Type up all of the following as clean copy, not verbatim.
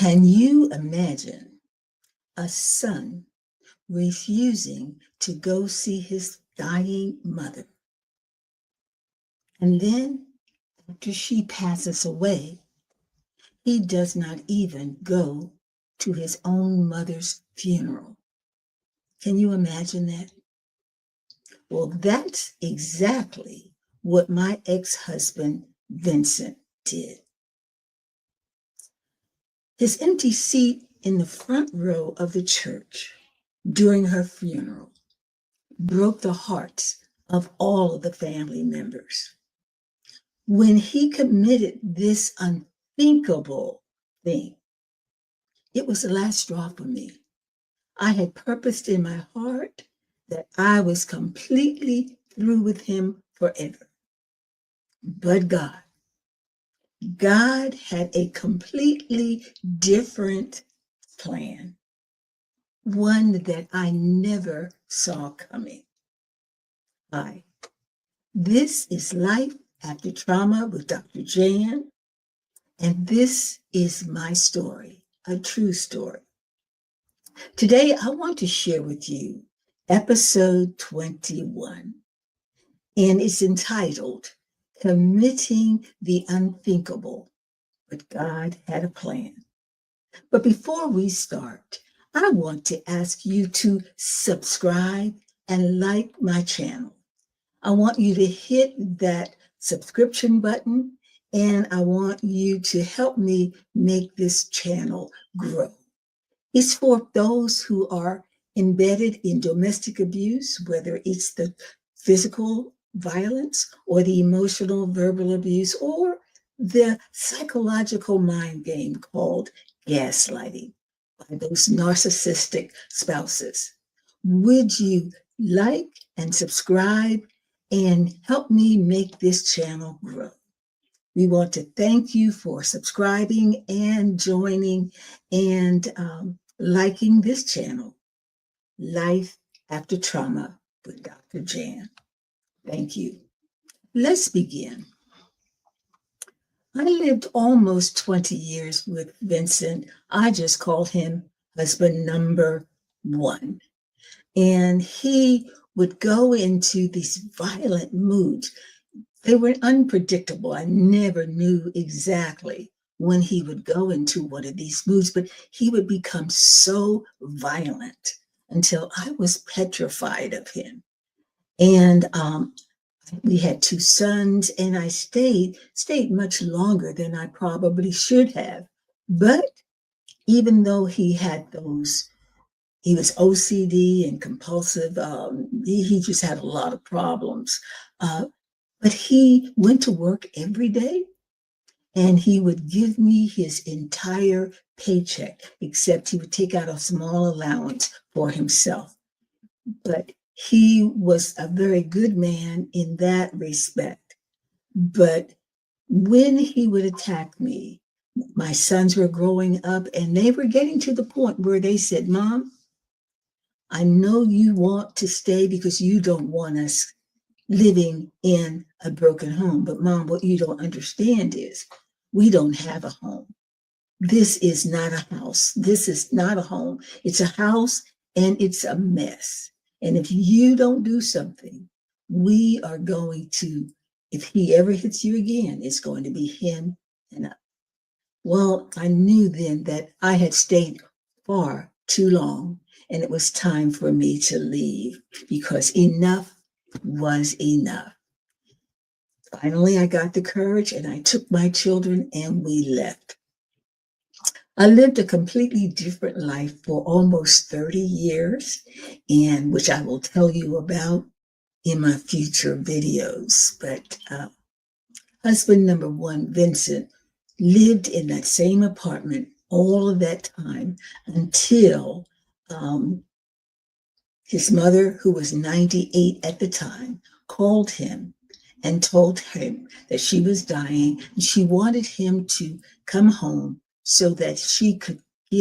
Can you imagine a son refusing to go see his dying mother? And then, after she passes away, he does not even go to his own mother's funeral. Can you imagine that? Well, that's exactly what my ex-husband, Vincent, did. His empty seat in the front row of the church during her funeral broke the hearts of all of the family members. When he committed this unthinkable thing, it was the last straw for me. I had purposed in my heart that I was completely through with him forever. But God had a completely different plan, one that I never saw coming. Hi, this is Life After Trauma with Dr. Jan, and this is my story, a true story. Today, I want to share with you episode 21, and it's entitled Committing the Unthinkable, but God Had a Plan. But before we start, I want to ask you to subscribe and like my channel. I want you to hit that subscription button, and I want you to help me make this channel grow. It's for those who are embedded in domestic abuse, whether it's the physical violence or the emotional verbal abuse or the psychological mind game called gaslighting by those narcissistic spouses. Would you like and subscribe and help me make this channel grow? We want to thank you for subscribing and joining and liking this channel, Life After Trauma with Dr. Jan. Thank you. Let's begin. I lived almost 20 years with Vincent. I just called him husband number one. And he would go into these violent moods. They were unpredictable. I never knew exactly when he would go into one of these moods, but he would become so violent until I was petrified of him. And we had two sons, and I stayed much longer than I probably should have. But even though he had those, he was OCD and compulsive, he just had a lot of problems. But he went to work every day, and he would give me his entire paycheck, except he would take out a small allowance for himself. But he was a very good man in that respect. But when he would attack me, my sons were growing up, and they were getting to the point where they said, Mom, I know you want to stay because you don't want us living in a broken home. But Mom, what you don't understand is we don't have a home. This is not a house. This is not a home. It's a house, and it's a mess. And if you don't do something, we are going to, if he ever hits you again, it's going to be him and us. Well, I knew then that I had stayed far too long, and it was time for me to leave because enough was enough. Finally, I got the courage, and I took my children, and we left. I lived a completely different life for almost 30 years, and which I will tell you about in my future videos. But husband number one, Vincent, lived in that same apartment all of that time until his mother, who was 98 at the time, called him and told him that she was dying, and she wanted him to come home so that she could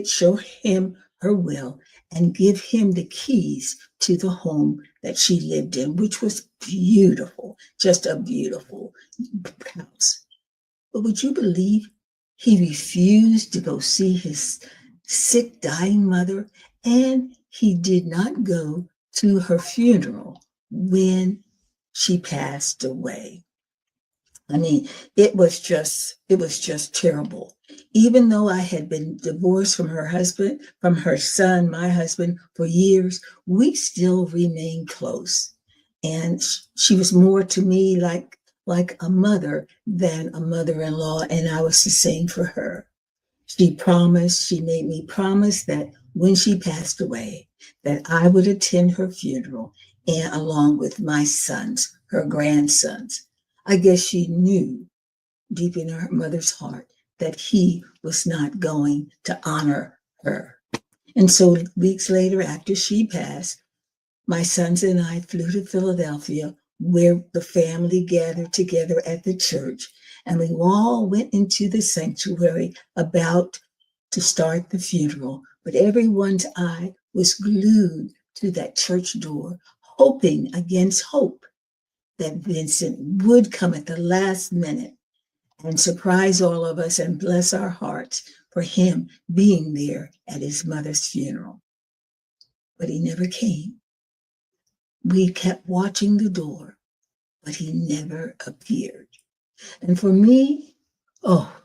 show him her will and give him the keys to the home that she lived in, which was beautiful, just a beautiful house. But would you believe He refused to go see his sick, dying mother, and he did not go to her funeral when she passed away. I mean, it was just terrible. Even though I had been divorced from her husband, from her son, my husband, for years, we still remained close. And she was more to me like a mother than a mother-in-law, and I was the same for her. She made me promise that when she passed away, that I would attend her funeral and along with my sons, her grandsons. I guess she knew deep in her mother's heart that he was not going to honor her. And so weeks later, after she passed, my sons and I flew to Philadelphia, where the family gathered together at the church, and we all went into the sanctuary about to start the funeral. But everyone's eye was glued to that church door, hoping against hope that Vincent would come at the last minute and surprise all of us and bless our hearts for him being there at his mother's funeral. But he never came. We kept watching the door, but he never appeared. And for me, oh,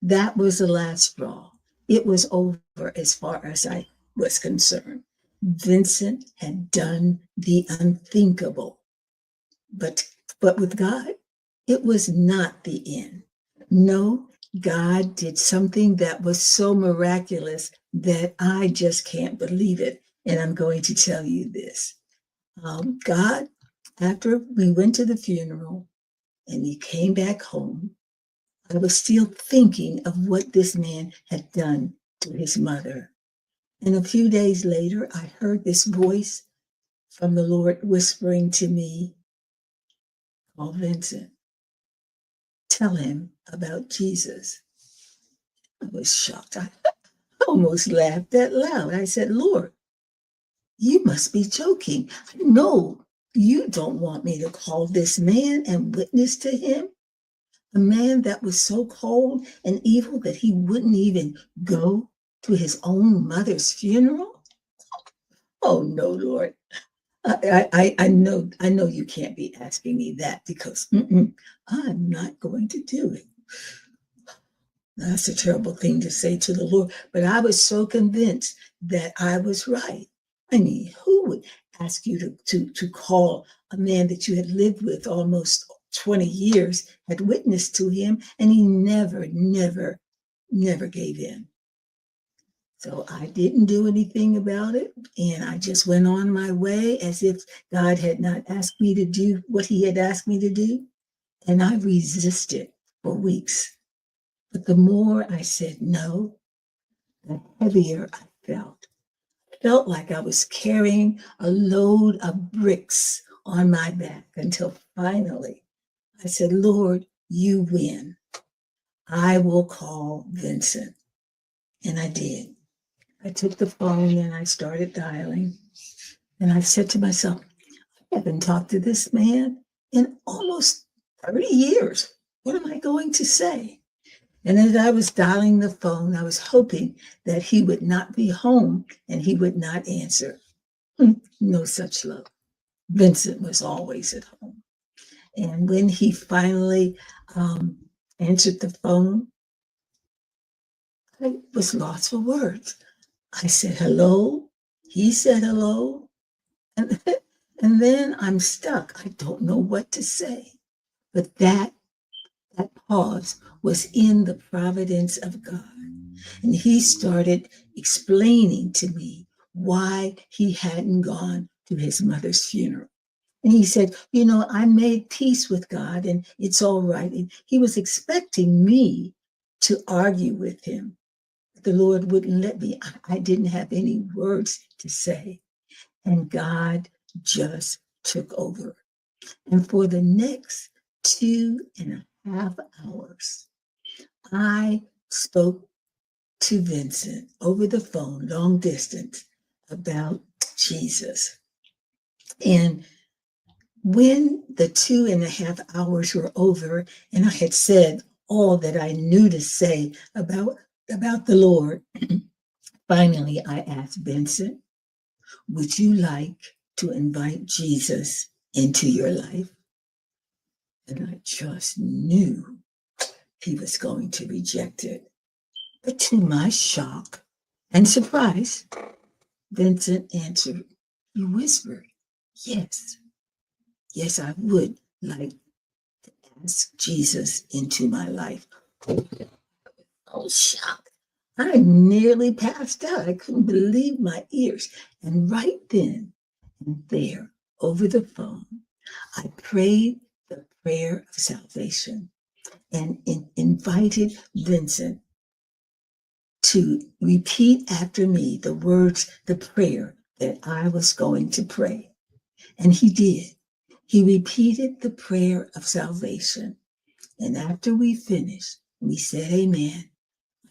that was the last straw. It was over as far as I was concerned. Vincent had done the unthinkable. But with God, it was not the end. No, God did something that was so miraculous that I just can't believe it. And I'm going to tell you this. God, after we went to the funeral and we came back home, I was still thinking of what this man had done to his mother. And a few days later, I heard this voice from the Lord whispering to me, "Oh, Vincent, tell him about Jesus." I was shocked. I almost laughed out loud. I said, "Lord, you must be joking. No, you don't want me to call this man and witness to him. A man that was so cold and evil that he wouldn't even go to his own mother's funeral? Oh no, Lord. I know you can't be asking me that because I'm not going to do it." That's a terrible thing to say to the Lord, but I was so convinced that I was right. I mean, who would ask you to call a man that you had lived with almost 20 years, had witnessed to him, and he never gave in. So I didn't do anything about it, and I just went on my way as if God had not asked me to do what he had asked me to do. And I resisted for weeks. But the more I said no, the heavier I felt. Felt like I was carrying a load of bricks on my back until finally I said, "Lord, you win. I will call Vincent." And I did. I took the phone and I started dialing. And I said to myself, I haven't talked to this man in almost 30 years. What am I going to say? And as I was dialing the phone, I was hoping that he would not be home and he would not answer. No such luck. Vincent was always at home. And when he finally answered the phone, I was lost for words. I said, "Hello." He said, "Hello." And, and then I'm stuck. I don't know what to say. But that pause was in the providence of God. And he started explaining to me why he hadn't gone to his mother's funeral. And he said, I made peace with God and it's all right. And he was expecting me to argue with him. The Lord wouldn't let me. I didn't have any words to say. And God just took over. And for the next 2.5 hours, I spoke to Vincent over the phone, long distance, about Jesus. And when the 2.5 hours were over, and I had said all that I knew to say about the Lord. Finally, I asked Vincent, would you like to invite Jesus into your life? And I just knew he was going to reject it. But to my shock and surprise, Vincent answered. He whispered, yes, yes, I would like to ask Jesus into my life. Oh, shocked. I nearly passed out. I couldn't believe my ears. And right then and there, over the phone, I prayed the prayer of salvation and invited Vincent to repeat after me the words, the prayer that I was going to pray. And he did. He repeated the prayer of salvation. And after we finished, we said, Amen.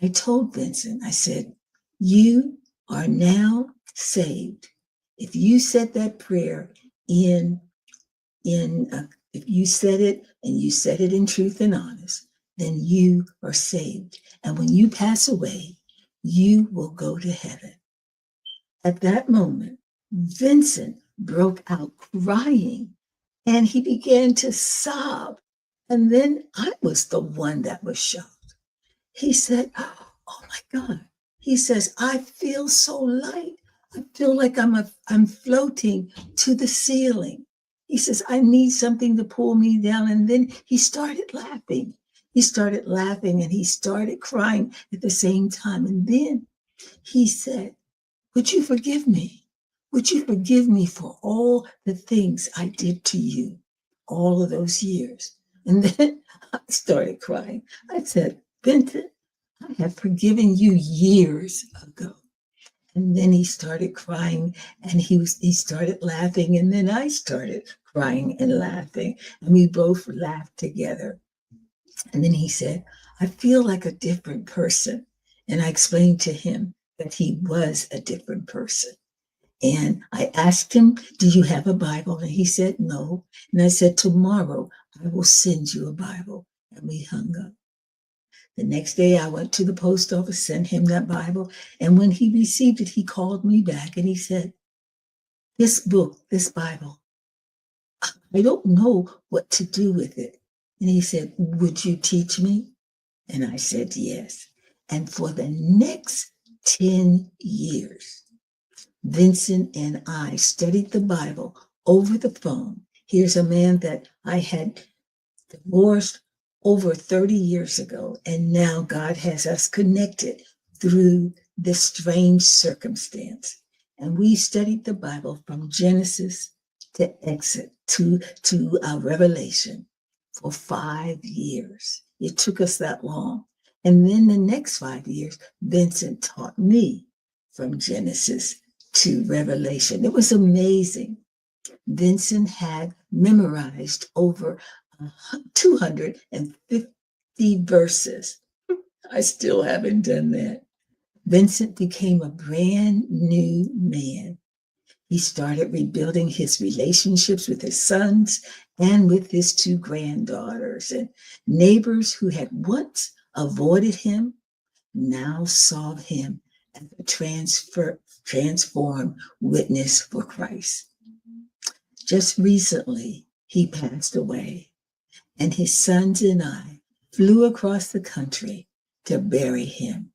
I told Vincent, I said, you are now saved. If you said that prayer if you said it and you said it in truth and honest, then you are saved. And when you pass away, you will go to heaven. At that moment, Vincent broke out crying and he began to sob. And then I was the one that was shocked. He said, oh my God. He says, I feel so light. I feel like I'm floating to the ceiling. He says, I need something to pull me down. And then he started laughing. He started laughing and he started crying at the same time. And then he said, would you forgive me? Would you forgive me for all the things I did to you all of those years? And then I started crying. I said, Vincent, I have forgiven you years ago. And then he started crying and he started laughing. And then I started crying and laughing. And we both laughed together. And then he said, I feel like a different person. And I explained to him that he was a different person. And I asked him, do you have a Bible? And he said, no. And I said, tomorrow I will send you a Bible. And we hung up. The next day I went to the post office, sent him that Bible. And when he received it, he called me back and he said, this book, this Bible, I don't know what to do with it. And he said, would you teach me? And I said, yes. And for the next 10 years, Vincent and I studied the Bible over the phone. Here's a man that I had divorced over 30 years ago, and now God has us connected through this strange circumstance. And we studied the Bible from Genesis to Exodus to Revelation for 5 years. It took us that long. And then the next 5 years, Vincent taught me from Genesis to Revelation. It was amazing. Vincent had memorized over 250 verses. I still haven't done that. Vincent became a brand new man. He started rebuilding his relationships with his sons and with his 2 granddaughters. And neighbors who had once avoided him now saw him as a transformed witness for Christ. Just recently, he passed away, and his sons and I flew across the country to bury him.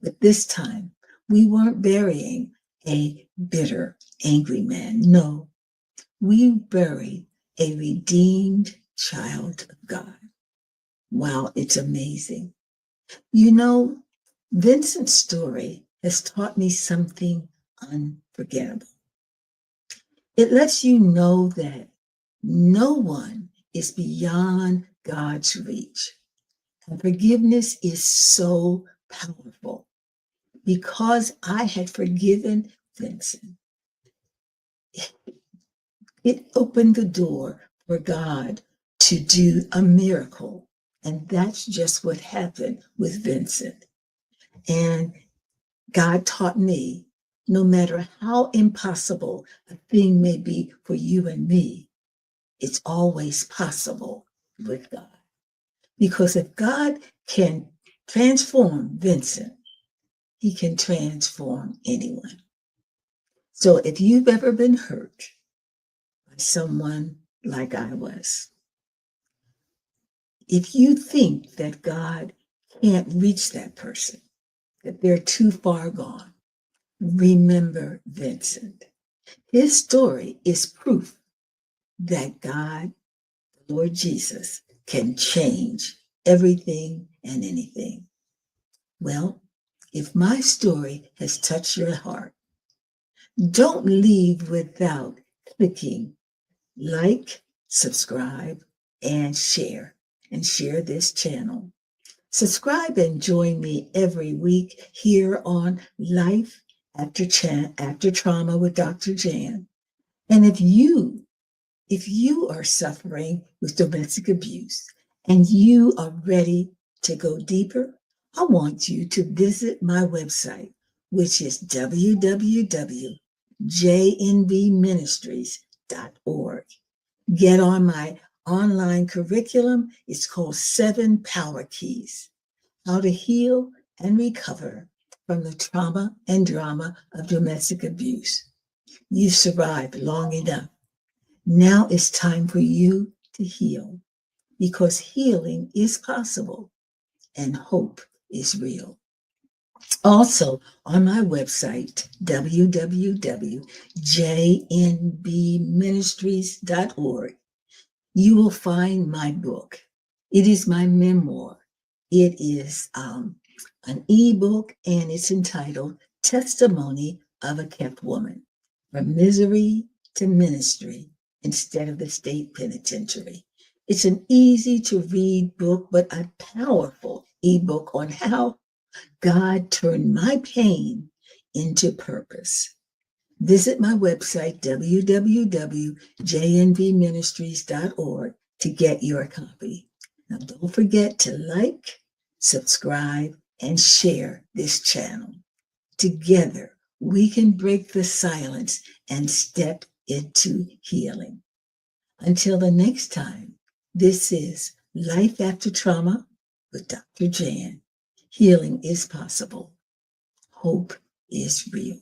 But this time, we weren't burying a bitter, angry man. No, we buried a redeemed child of God. Wow, it's amazing. You know, Vincent's story has taught me something unforgettable. It lets you know that no one is beyond God's reach. And forgiveness is so powerful. Because I had forgiven Vincent, it opened the door for God to do a miracle. And that's just what happened with Vincent. And God taught me, no matter how impossible a thing may be for you and me, it's always possible with God. Because if God can transform Vincent, he can transform anyone. So if you've ever been hurt by someone like I was, if you think that God can't reach that person, that they're too far gone, remember Vincent. His story is proof that God, the Lord Jesus, can change everything and anything. Well, if my story has touched your heart, don't leave without clicking like, subscribe, and share this channel. Subscribe and join me every week here on Life After Trauma with Dr. Jan. And if you are suffering with domestic abuse and you are ready to go deeper, I want you to visit my website, which is www.jnvministries.org. Get on my online curriculum. It's called 7 Power Keys: How to Heal and Recover from the Trauma and Drama of Domestic Abuse. You've survived long enough. Now it's time for you to heal, because healing is possible and hope is real. Also, on my website, www.jnbministries.org, you will find my book. It is my memoir. It is an ebook, and it's entitled Testimony of a Kept Woman: From Misery to Ministry Instead of the State Penitentiary. It's an easy to read book, but a powerful ebook on how God turned my pain into purpose. Visit my website, www.jnvministries.org, to get your copy. Now, don't forget to like, subscribe, and share this channel. Together, we can break the silence and step into healing. Until the next time, this is Life After Trauma with Dr. Jan. Healing is possible. Hope is real.